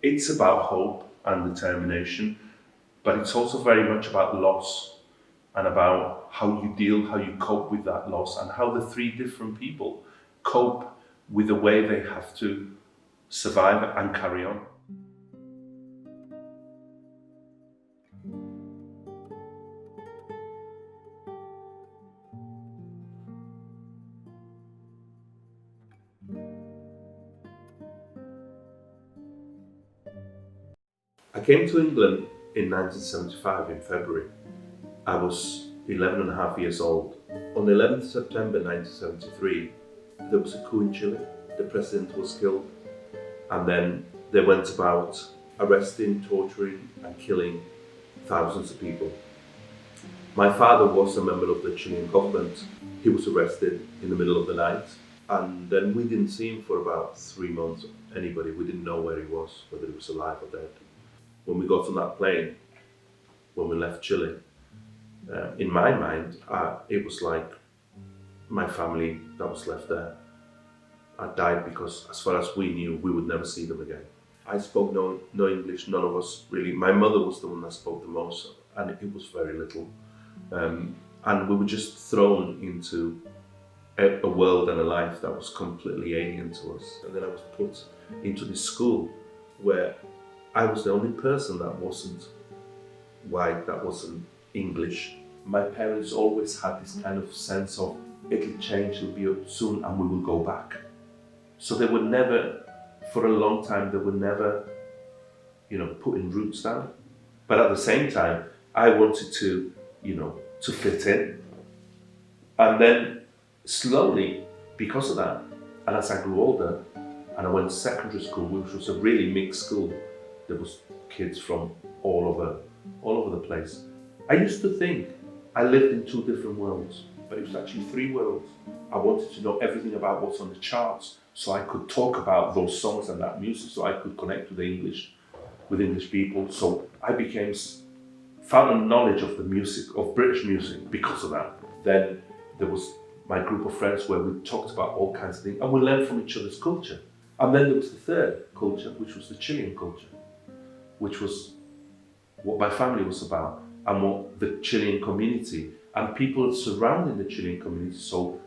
It's about hope and determination, but it's also very much about loss and about how you deal, how you cope with that loss, and how the three different people cope with the way they have to survive and carry on. I came to England in 1975 in February. I was 11 and a half years old. On 11th September 1973, there was a coup in Chile. The president was killed, and then they went about arresting, torturing, and killing thousands of people. My father was a member of the Chilean government. He was arrested in the middle of the night, and then we didn't see him for about 3 months. Anybody, we didn't know where he was, whether he was alive or dead. When we got on that plane, when we left Chile, in my mind, it was like my family that was left there had died, because as far as we knew, we would never see them again. I spoke no English, none of us really. My mother was the one that spoke the most, and it was very little. And we were just thrown into a world and a life that was completely alien to us. And then I was put into this school where I was the only person that wasn't white, that wasn't English. My parents always had this kind of sense of, it'll change, it'll be up soon, and we will go back. So they were never, for a long time, they were never, putting roots down. But at the same time, I wanted to, to fit in. And then slowly, because of that, and as I grew older, and I went to secondary school, which was a really mixed school, there was kids from all over the place. I used to think I lived in two different worlds, but it was actually three worlds. I wanted to know everything about what's on the charts, so I could talk about those songs and that music, so I could connect with English people. So I found a knowledge of the music, of British music, because of that. Then there was my group of friends where we talked about all kinds of things, and we learned from each other's culture. And then there was the third culture, which was the Chilean culture, which was what my family was about, and what the Chilean community and people surrounding the Chilean community, so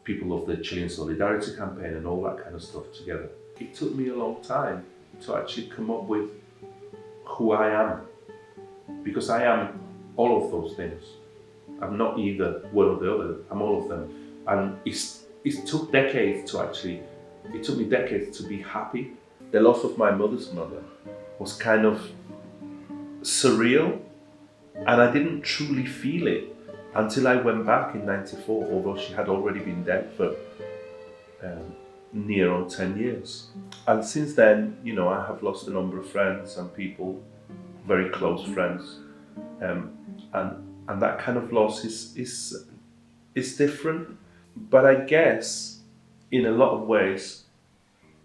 people of the Chilean Solidarity Campaign and all that kind of stuff together. It took me a long time to actually come up with who I am, because I am all of those things. I'm not either one or the other, I'm all of them. And it took me decades to be happy. The loss of my mother's mother was kind of surreal, and I didn't truly feel it until I went back in '94, although she had already been dead for near on 10 years. And since then, I have lost a number of friends and people, very close friends, and that kind of loss is different. But I guess in a lot of ways,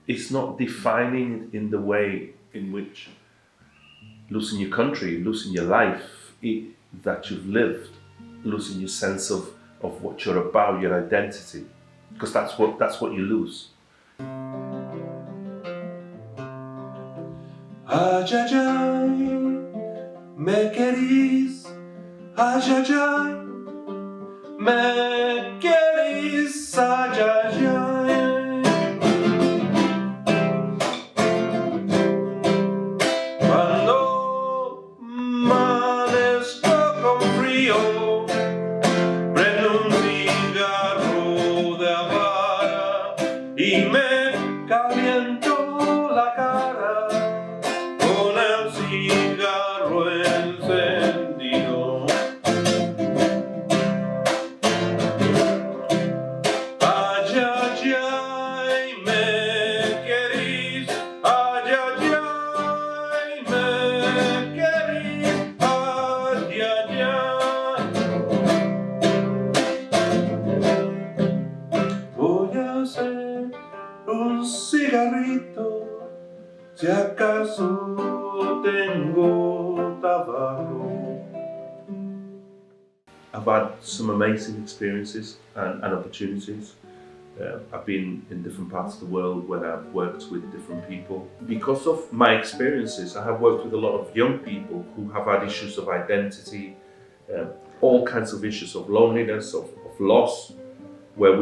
it's not defining in the way in which losing your country, losing your life that you've lived, losing your sense of what you're about, your identity, because that's what you lose. Ay, ay, ay, me querís, ay, ay, ay, me querís, ay, ay, ay. Cuando amanezco con frío, prendo un cigarro de Habana y me caliento la cara con el cigarro encendido. Ay, ay, ay, me querís, ay, ay, ay, me querís, ay, ay, ay. Voy a hacer un cigarrito, si acaso tengo tabaco. I've had some amazing experiences and opportunities. I've been in different parts of the world where I've worked with different people. Because of my experiences, I have worked with a lot of young people who have had issues of identity, all kinds of issues of loneliness, of loss, where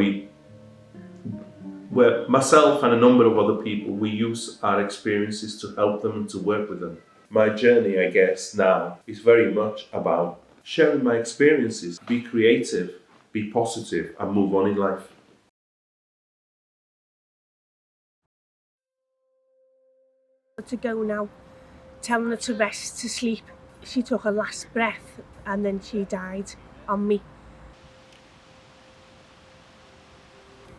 myself and a number of other people, we use our experiences to help them and to work with them. My journey, I guess, now is very much about sharing my experiences, be creative, be positive, and move on in life. To go now, telling her to rest, to sleep. She took her last breath and then she died on me.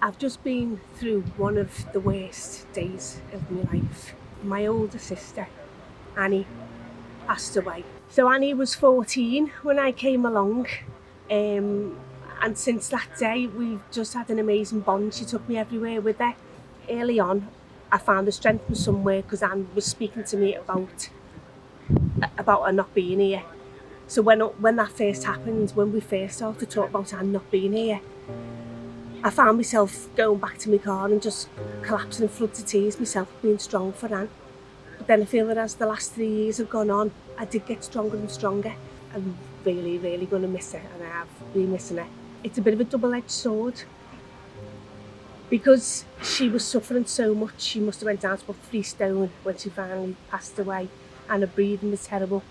I've just been through one of the worst days of my life. My older sister, Annie, passed away. So Annie was 14 when I came along, and since that day we've just had an amazing bond. She took me everywhere with her. Early on, I found the strength from somewhere because Anne was speaking to me about her not being here. So when that first happened, when we first started to talk about Anne not being here, I found myself going back to my car and just collapsing in floods of tears, myself being strong for Anne. But then I feel that as the last 3 years have gone on, I did get stronger and stronger. I'm really, really going to miss her, and I have been missing her. It's a bit of a double-edged sword. Because she was suffering so much, she must have went down to about 3 stone when she finally passed away, and her breathing was terrible.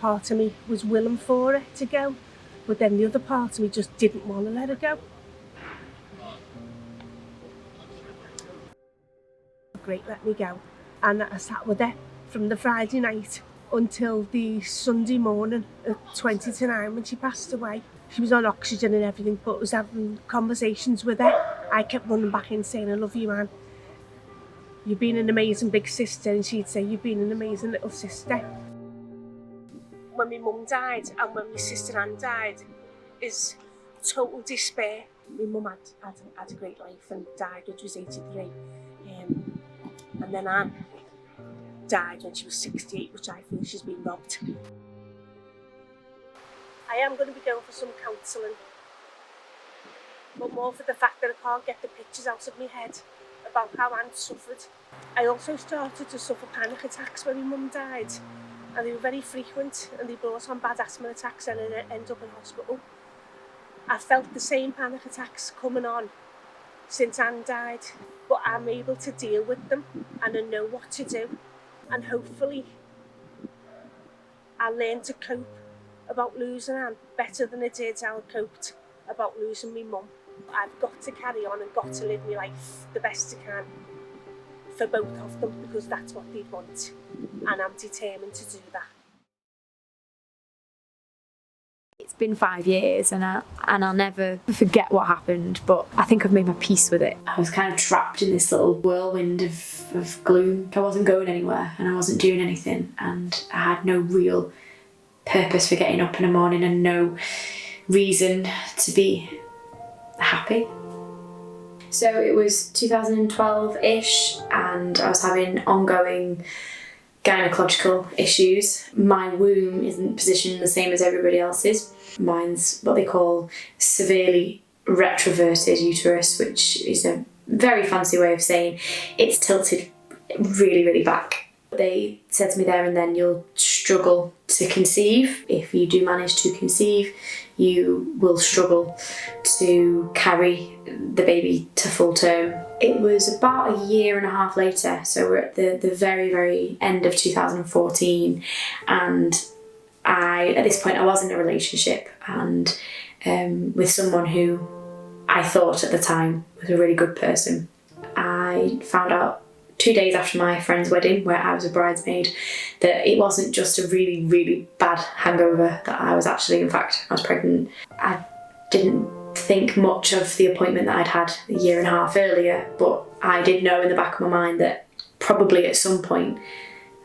Part of me was willing for her to go, but then the other part of me just didn't want to let her go. Great, let me go. And I sat with her from the Friday night until the Sunday morning at 20 to 9 when she passed away. She was on oxygen and everything, but I was having conversations with her. I kept running back in saying, I love you, Anne. You've been an amazing big sister. And she'd say, you've been an amazing little sister. When my mum died and when my sister Anne died, is total despair. My mum had a great life and died when she was 83. And then Anne died when she was 68, which I feel she's been robbed. I am going to be going for some counselling, but more for the fact that I can't get the pictures out of my head about how Anne suffered. I also started to suffer panic attacks when my mum died, and they were very frequent, and they brought on bad asthma attacks and I ended up in hospital. I felt the same panic attacks coming on since Anne died, but I'm able to deal with them and I know what to do, and hopefully I'll learn to cope about losing Anne better than I did how I coped about losing my mum. I've got to carry on and got to live my life the best I can for both of them, because that's what they want, and I'm determined to do that. It's been 5 years and I'll never forget what happened, but I think I've made my peace with it. I was kind of trapped in this little whirlwind of gloom. I wasn't going anywhere and I wasn't doing anything, and I had no real purpose for getting up in the morning and no reason to be happy. So it was 2012-ish and I was having ongoing gynecological issues. My womb isn't positioned the same as everybody else's. Mine's what they call severely retroverted uterus, which is a very fancy way of saying it's tilted really, really back. They said to me there and then, you'll struggle to conceive. If you do manage to conceive, you will struggle to carry the baby to full term. It was about a year and a half later, so we're at the very, very end of 2014, and at this point I was in a relationship and with someone who I thought at the time was a really good person. I found out 2 days after my friend's wedding, where I was a bridesmaid, that it wasn't just a really, really bad hangover, that I was pregnant. I didn't think much of the appointment that I'd had a year and a half earlier, but I did know in the back of my mind that probably at some point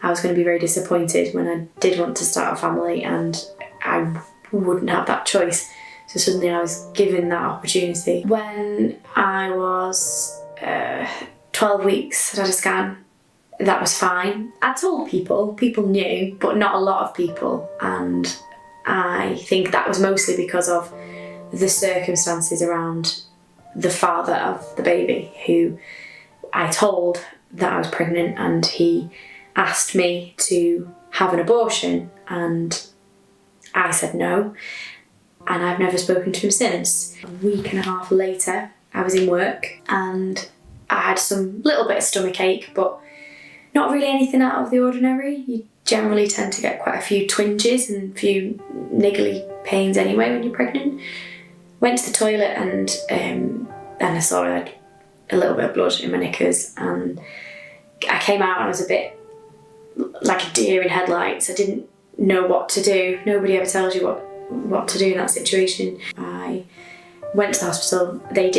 I was going to be very disappointed when I did want to start a family and I wouldn't have that choice. So suddenly I was given that opportunity. When I was 12 weeks, I had a scan. That was fine. I told people knew, but not a lot of people. And I think that was mostly because of the circumstances around the father of the baby, who I told that I was pregnant, and he asked me to have an abortion, and I said no, and I've never spoken to him since. A week and a half later, I was in work and I had some little bit of stomach ache, but not really anything out of the ordinary. You generally tend to get quite a few twinges and a few niggly pains anyway when you're pregnant. Went to the toilet and I saw I had a little bit of blood in my knickers, and I came out and I was a bit like a deer in headlights. I didn't know what to do. Nobody ever tells you what to do in that situation. I went to the hospital. They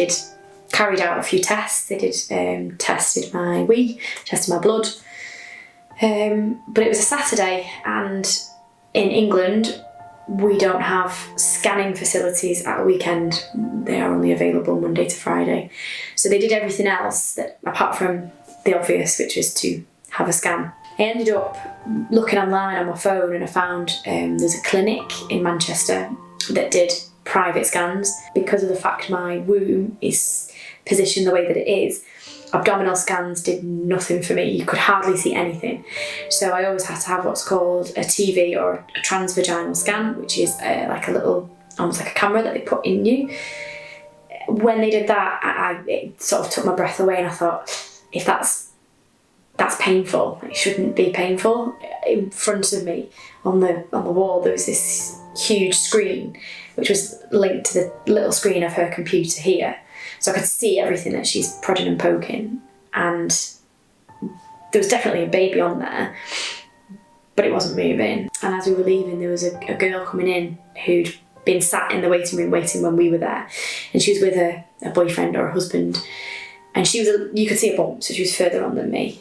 carried out a few tests. They tested my wee, tested my blood. But it was a Saturday, and in England we don't have scanning facilities at a weekend. They are only available Monday to Friday. So they did everything else apart from the obvious, which is to have a scan. I ended up looking online on my phone, and I found there's a clinic in Manchester that did private scans. Because of the fact my womb is positioned the way that it is, abdominal scans did nothing for me. You could hardly see anything. So I always had to have what's called a TV or a transvaginal scan, which is like a little, almost like a camera that they put in you. When they did that, it sort of took my breath away, and I thought, if that's painful, it shouldn't be painful. In front of me on the wall there was this huge screen which was linked to the little screen of her computer here, so I could see everything that she's prodding and poking, and there was definitely a baby on there, but it wasn't moving. And as we were leaving, there was a girl coming in who'd been sat in the waiting room waiting when we were there, and she was with a boyfriend or a husband, and you could see a bump, so she was further on than me.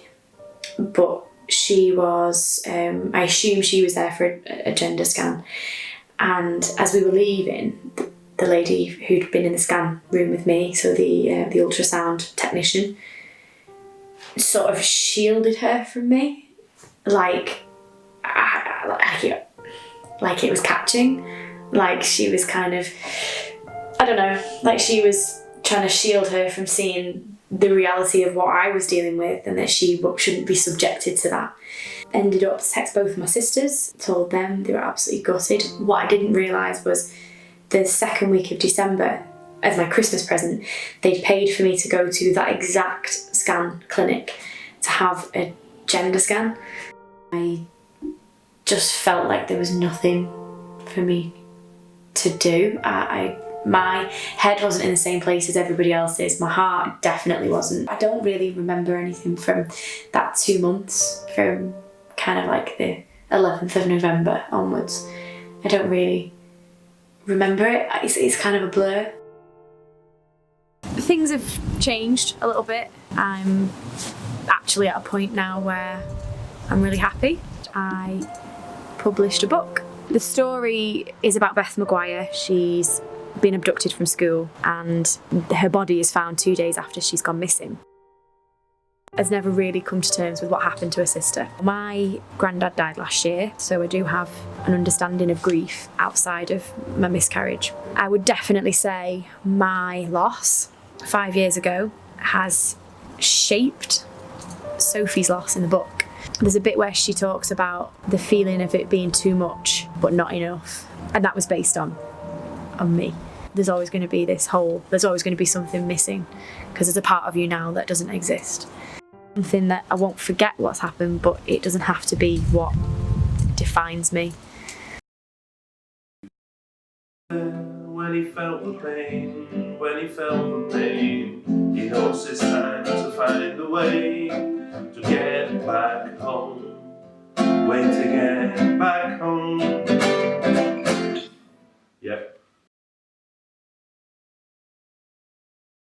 But she was, I assume she was there for a gender scan. And as we were leaving, the lady who'd been in the scan room with me, so the ultrasound technician, sort of shielded her from me, like it was catching, like she was kind of, I don't know, like she was trying to shield her from seeing the reality of what I was dealing with, and that she shouldn't be subjected to that. Ended up to text both of my sisters, told them, they were absolutely gutted. What I didn't realise was the second week of December, as my Christmas present, they'd paid for me to go to that exact scan clinic to have a gender scan. I just felt like there was nothing for me to do. My head wasn't in the same place as everybody else's. My heart definitely wasn't. I don't really remember anything from that 2 months, from kind of like the 11th of November onwards. I don't really remember it. It's kind of a blur. Things have changed a little bit. I'm actually at a point now where I'm really happy. I published a book. The story is about Beth Maguire. She's been abducted from school, and her body is found 2 days after she's gone missing. Has never really come to terms with what happened to her sister. My granddad died last year, so I do have an understanding of grief outside of my miscarriage. I would definitely say my loss 5 years ago has shaped Sophie's loss in the book. There's a bit where she talks about the feeling of it being too much but not enough, and that was based on me. There's always going to be there's always going to be something missing, because there's a part of you now that doesn't exist. Something that I won't forget what's happened, but it doesn't have to be what defines me. When he felt the pain, he knows it's time to find a way to get back home. Way to get back home.